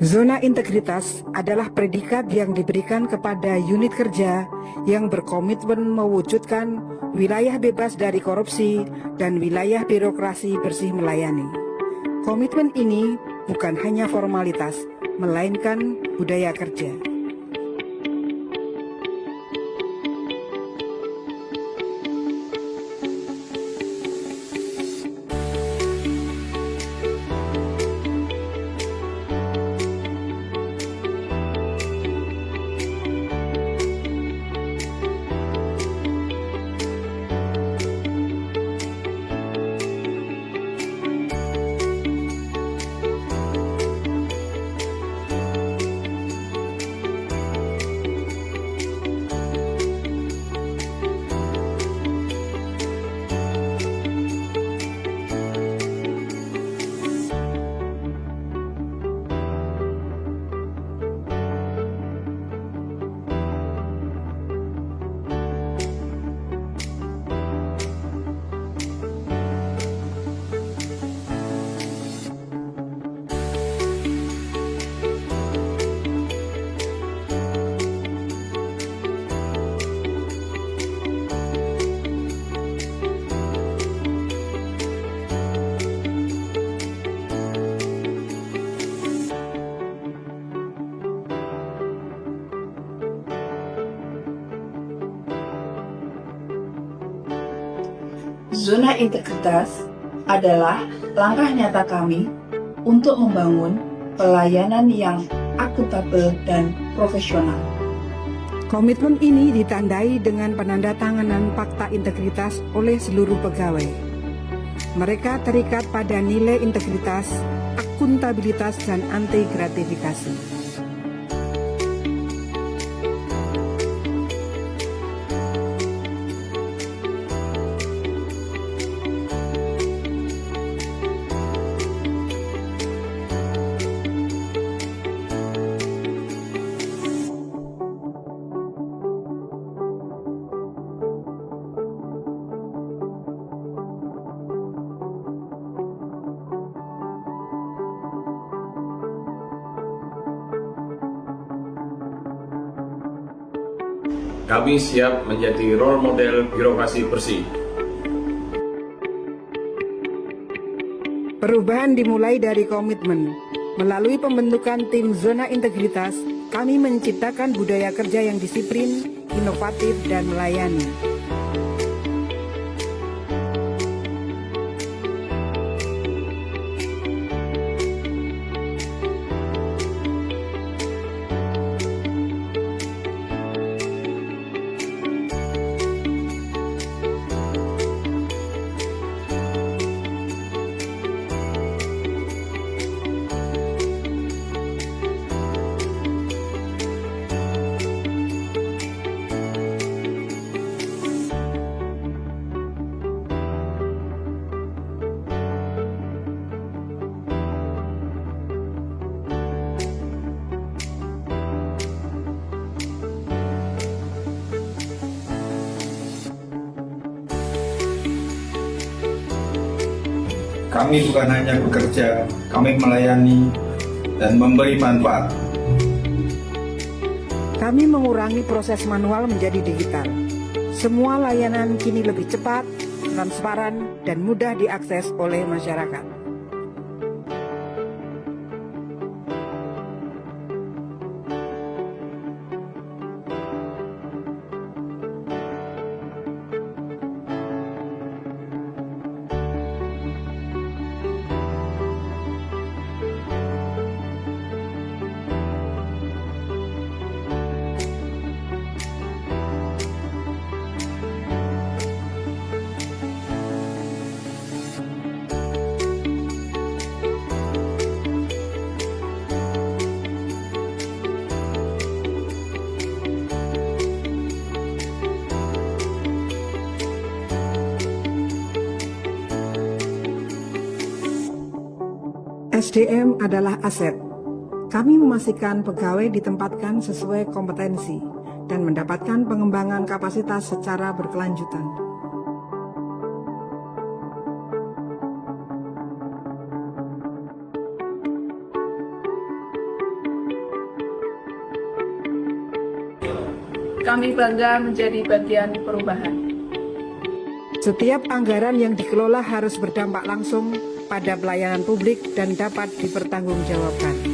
Zona integritas adalah predikat yang diberikan kepada unit kerja yang berkomitmen mewujudkan wilayah bebas dari korupsi dan wilayah birokrasi bersih melayani. Komitmen ini bukan hanya formalitas, melainkan budaya kerja. Zona integritas adalah langkah nyata kami untuk membangun pelayanan yang akuntabel dan profesional. Komitmen ini ditandai dengan penandatanganan Fakta Integritas oleh seluruh pegawai. Mereka terikat pada nilai integritas, akuntabilitas, dan anti gratifikasi. Kami siap menjadi role model birokrasi bersih. Perubahan dimulai dari komitmen. Melalui pembentukan tim zona integritas, kami menciptakan budaya kerja yang disiplin, inovatif, dan melayani. Kami bukan hanya bekerja, kami melayani dan memberi manfaat. Kami mengurangi proses manual menjadi digital. Semua layanan kini lebih cepat, transparan, dan mudah diakses oleh masyarakat. SDM adalah aset. Kami memastikan pegawai ditempatkan sesuai kompetensi dan mendapatkan pengembangan kapasitas secara berkelanjutan. Kami bangga menjadi bagian perubahan. Setiap anggaran yang dikelola harus berdampak langsung pada pelayanan publik dan dapat dipertanggungjawabkan.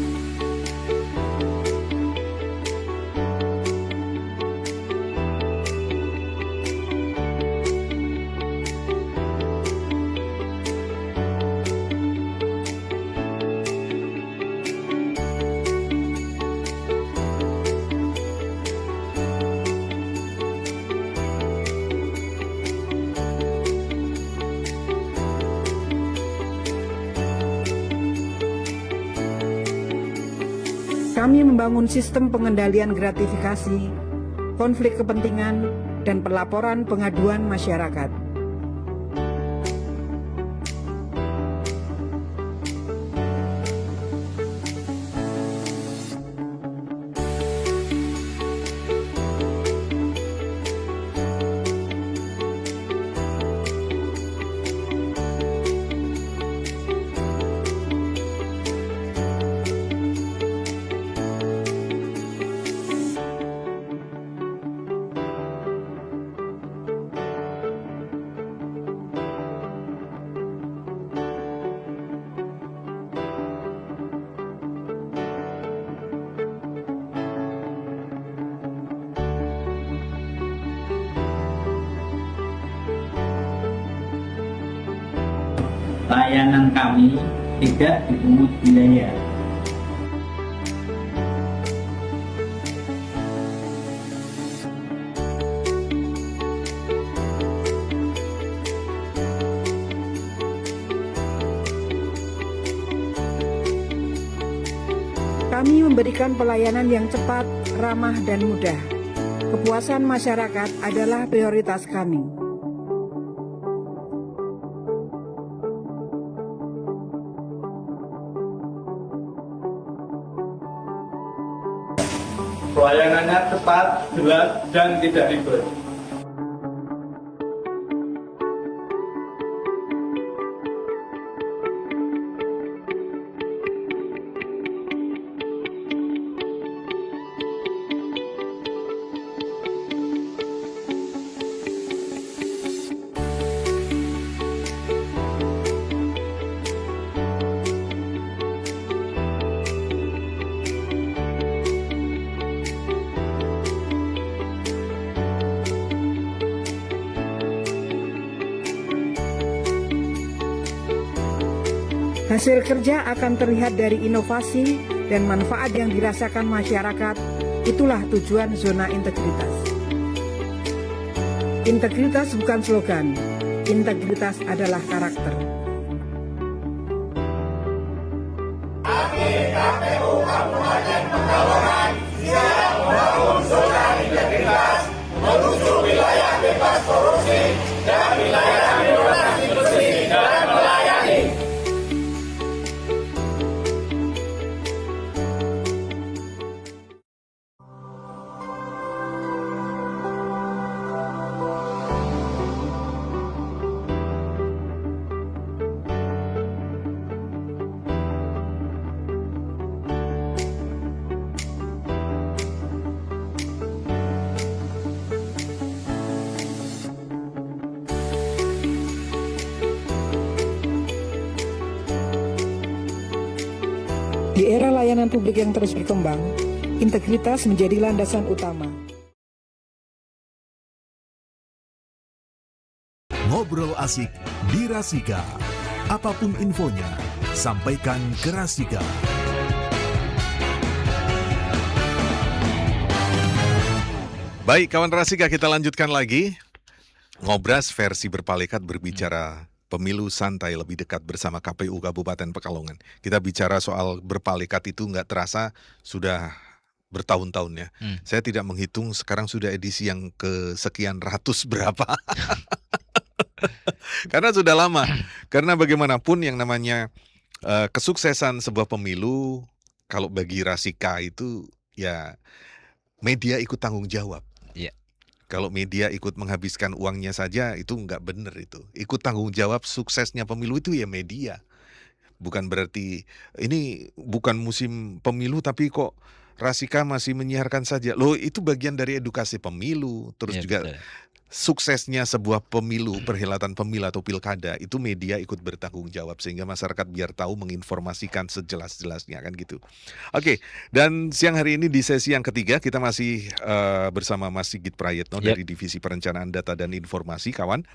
Kami membangun sistem pengendalian gratifikasi, konflik kepentingan, dan pelaporan pengaduan masyarakat. Layanan kami tidak dipungut biaya. Kami memberikan pelayanan yang cepat, ramah, dan mudah. Kepuasan masyarakat adalah prioritas kami. Pelayanannya cepat, jelas, dan tidak ribet. Hasil kerja akan terlihat dari inovasi dan manfaat yang dirasakan masyarakat. Itulah tujuan zona integritas. Integritas bukan slogan, integritas adalah karakter. KPU Kabupaten Pekalongan siap membangun zona integritas menuju wilayah bebas korupsi dan wilayah birokrasi bersih dan melayani. Di era layanan publik yang terus berkembang, integritas menjadi landasan utama. Ngobrol asik di Rasika. Apapun infonya, sampaikan ke Rasika. Baik, kawan Rasika, kita lanjutkan lagi. Ngobras versi berpalekat berbicara pemilu santai lebih dekat bersama KPU Kabupaten Pekalongan. Kita bicara soal berpalekat itu nggak terasa sudah bertahun-tahun ya. Saya tidak menghitung, sekarang sudah edisi yang kesekian ratus berapa. Karena sudah lama. Karena bagaimanapun yang namanya kesuksesan sebuah pemilu, kalau bagi Rasika itu ya media ikut tanggung jawab. Iya. Kalau media ikut menghabiskan uangnya saja itu nggak benar itu. Ikut tanggung jawab suksesnya pemilu itu ya media. Bukan berarti ini bukan musim pemilu tapi kok Rasika masih menyiarkan saja. Loh, itu bagian dari edukasi pemilu. Terus Ya, juga betul. suksesnya sebuah pemilu, perhelatan pemilu atau pilkada, itu media ikut bertanggung jawab sehingga masyarakat biar tahu, menginformasikan sejelas-jelasnya kan gitu. Oke, dan siang hari ini di sesi yang ketiga kita masih bersama Mas Sigit Prayetno dari Divisi Perencanaan Data dan Informasi, kawan.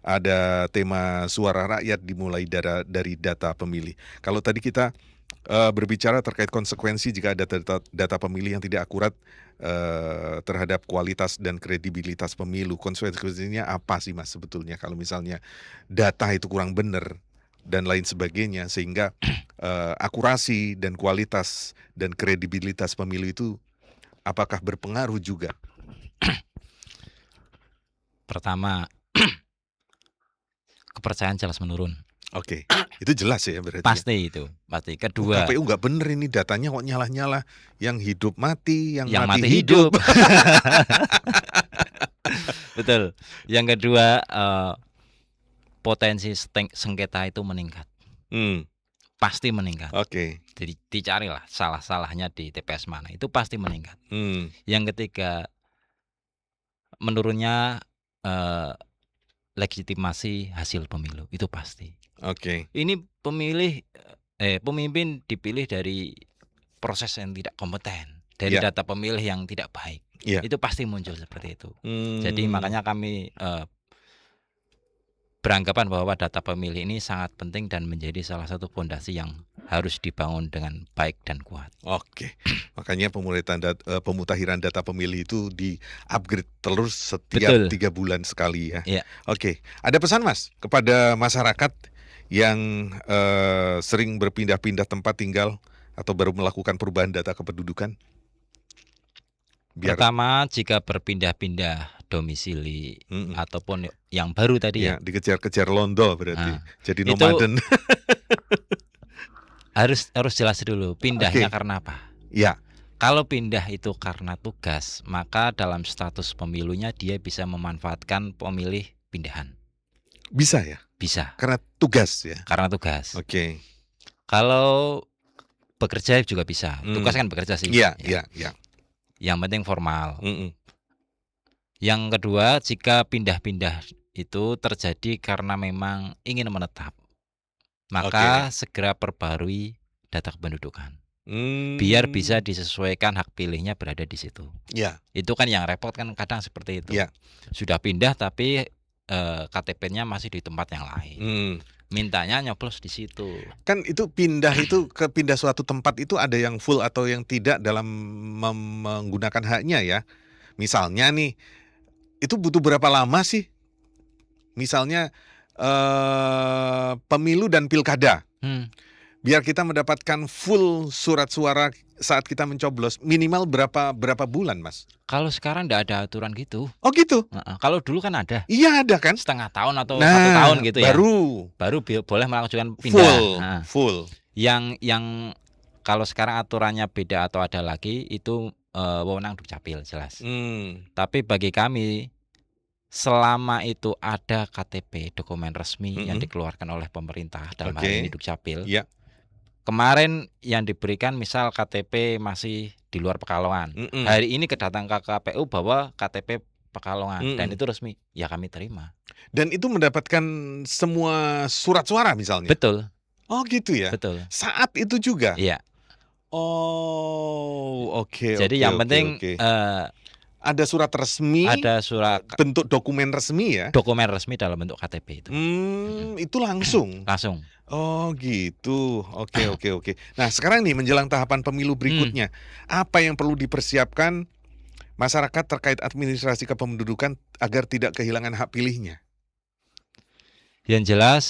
Ada tema suara rakyat dimulai dari data pemilih. Kalau tadi kita berbicara terkait konsekuensi jika ada data pemilih yang tidak akurat terhadap kualitas dan kredibilitas pemilu. Konsekuensinya apa sih Mas sebetulnya kalau misalnya data itu kurang benar dan lain sebagainya, sehingga akurasi dan kualitas dan kredibilitas pemilu itu apakah berpengaruh juga? Pertama, kepercayaan jelas menurun. Oke, itu jelas ya berarti. Pasti itu, pasti. Kedua, KPU nggak bener ini datanya kok nyalah-nyalah, yang hidup mati, yang mati mati hidup. Betul. Yang kedua, potensi sengketa itu meningkat. Pasti meningkat. Oke. Jadi dicarilah salah-salahnya di TPS mana, itu pasti meningkat. Yang ketiga, menurunnya legitimasi hasil pemilu, itu pasti. Oke. Ini pemimpin dipilih dari proses yang tidak kompeten, dari data pemilih yang tidak baik. Itu pasti muncul seperti itu. Jadi makanya kami beranggapan bahwa data pemilih ini sangat penting dan menjadi salah satu fondasi yang harus dibangun dengan baik dan kuat. Oke, makanya pemutakhiran data pemilih itu di-upgrade terus setiap 3 bulan sekali ya. Oke, ada pesan Mas kepada masyarakat yang sering berpindah-pindah tempat tinggal atau baru melakukan perubahan data kependudukan? Pertama, jika berpindah-pindah domisili ataupun yang baru tadi ya, dikejar-kejar londo berarti. Jadi nomaden. Harus jelas dulu pindahnya karena apa. Ya. Kalau pindah itu karena tugas, maka dalam status pemilunya dia bisa memanfaatkan pemilih pindahan. Bisa ya? Bisa. Karena tugas ya? Karena tugas. Oke. Kalau bekerja juga bisa. Tugas kan bekerja sih. Iya. Yang penting formal. Yang kedua, jika pindah-pindah itu terjadi karena memang ingin menetap, maka segera perbarui data kependudukan. Biar bisa disesuaikan hak pilihnya berada di situ. Itu kan yang repot kan kadang seperti itu. Sudah pindah tapi KTP-nya masih di tempat yang lain. Mintanya nyoblos di situ. Kan itu pindah suatu tempat itu ada yang full atau yang tidak dalam menggunakan haknya ya. Misalnya nih, itu butuh berapa lama sih? Misalnya pemilu dan pilkada. Biar kita mendapatkan full surat suara saat kita mencoblos, minimal berapa bulan, Mas? Kalau sekarang enggak ada aturan gitu. Oh gitu? Kalau dulu kan ada. Iya ada kan? Setengah tahun atau 1 tahun gitu ya. Baru boleh melakukan pindah. Full. Yang kalau sekarang aturannya beda atau ada lagi, itu wewenang Dukcapil jelas. Tapi bagi kami, selama itu ada KTP, dokumen resmi yang dikeluarkan oleh pemerintah dalam hal ini Dukcapil. Kemarin yang diberikan misal KTP masih di luar Pekalongan. Hari ini kedatang ke KPU bahwa KTP Pekalongan dan itu resmi, ya kami terima. Dan itu mendapatkan semua surat suara misalnya? Betul. Oh gitu ya? Betul. Saat itu juga? Iya. Oh, oke. Jadi yang penting ada surat resmi, ada surat bentuk dokumen resmi ya. dokumen resmi dalam bentuk KTP itu. Itu langsung. Langsung. Oh gitu. Oke. Nah sekarang nih menjelang tahapan pemilu berikutnya, apa yang perlu dipersiapkan masyarakat terkait administrasi kependudukan agar tidak kehilangan hak pilihnya? Yang jelas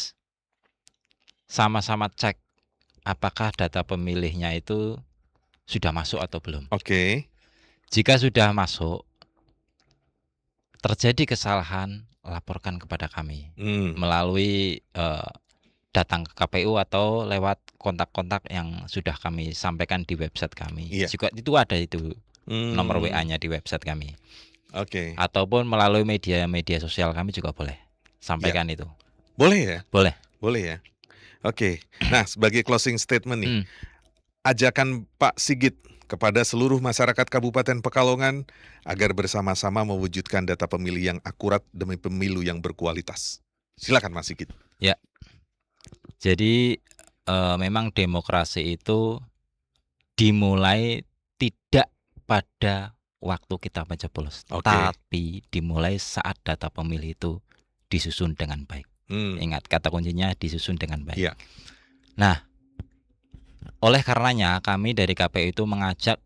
sama-sama cek apakah data pemilihnya itu sudah masuk atau belum. Oke. Jika sudah masuk, terjadi kesalahan, laporkan kepada kami melalui datang ke KPU atau lewat kontak-kontak yang sudah kami sampaikan di website kami. Juga itu ada itu nomor WA-nya di website kami. Oke. Ataupun melalui media sosial kami juga boleh sampaikan itu. Boleh ya? Boleh ya. Oke. Nah, sebagai closing statement nih, ajakan Pak Sigit kepada seluruh masyarakat Kabupaten Pekalongan agar bersama-sama mewujudkan data pemilih yang akurat demi pemilu yang berkualitas. Silakan Mas Sigit. Ya. Jadi memang demokrasi itu dimulai tidak pada waktu kita mencoblos, tapi dimulai saat data pemilih itu disusun dengan baik. Ingat kata kuncinya disusun dengan baik. Ya. Nah, oleh karenanya kami dari KPU itu mengajak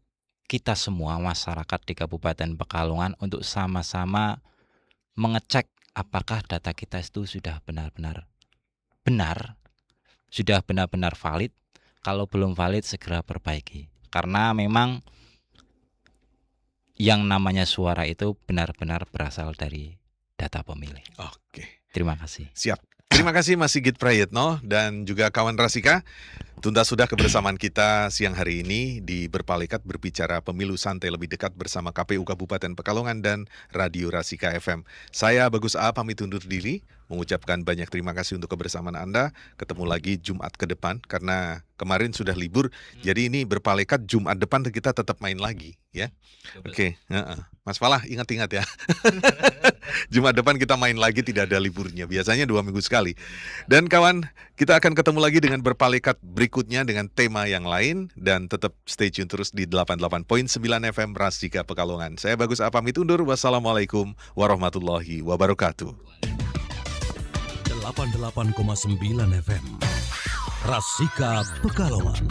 kita semua masyarakat di Kabupaten Pekalongan untuk sama-sama mengecek apakah data kita itu sudah benar-benar benar, sudah benar-benar valid. Kalau belum valid segera perbaiki. Karena memang yang namanya suara itu benar-benar berasal dari data pemilih. Oke. Terima kasih. Siap. Terima kasih Mas Sigit Prayitno dan juga kawan Rasika. Tuntas sudah kebersamaan kita siang hari ini di Berpalekat berbicara pemilu santai lebih dekat bersama KPU Kabupaten Pekalongan dan Radio Rasika FM. Saya Bagus A pamit undur diri, mengucapkan banyak terima kasih untuk kebersamaan Anda. Ketemu lagi Jumat ke depan karena kemarin sudah libur. Jadi ini Berpalekat Jumat depan kita tetap main lagi ya. Oke. Mas Falah ingat-ingat ya. Jumat depan kita main lagi, tidak ada liburnya. Biasanya 2 minggu sekali. Dan kawan, kita akan ketemu lagi dengan Berpalekat berikutnya dengan tema yang lain. Dan tetap stay tune terus di 88.9 FM Rasika Pekalongan. Saya Bagus A pamit undur. Wassalamualaikum warahmatullahi wabarakatuh. 88,9 FM Rasika Pekalongan.